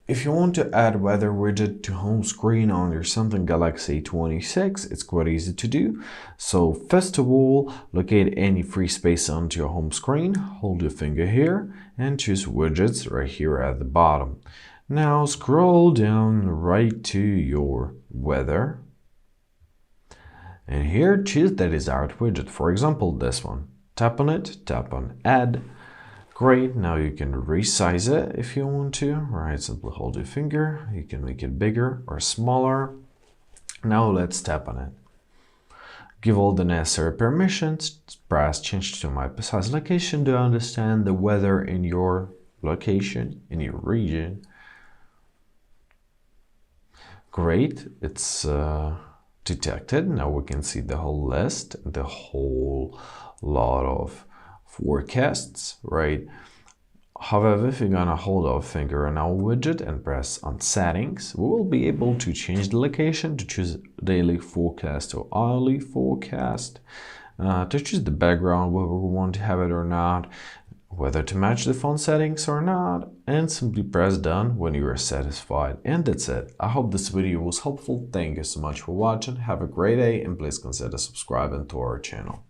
If you want to add weather widget to home screen on your Samsung Galaxy A26, it's quite easy to do. So first of all, locate any free space onto your home screen, hold your finger here and choose widgets right here at the bottom. Now scroll down right to your weather. And here choose the desired widget, for example this one. Tap on it, tap on add. Great, now you can resize it if you want to, right? Simply hold your finger, you can make it bigger or smaller. Now let's tap on it. Give all the necessary permissions, press change to my precise location to understand the weather in your location, in your region. Great, it's detected. Now we can see the whole list, the whole lot of forecasts, right? However, if you're gonna hold our finger on our widget and press on settings, we will be able to change the location to choose daily forecast or hourly forecast, to choose the background, whether we want to have it or not, whether to match the font settings or not, and simply press done when you are satisfied. And that's it. I hope this video was helpful. Thank you so much for watching. Have a great day and please consider subscribing to our channel.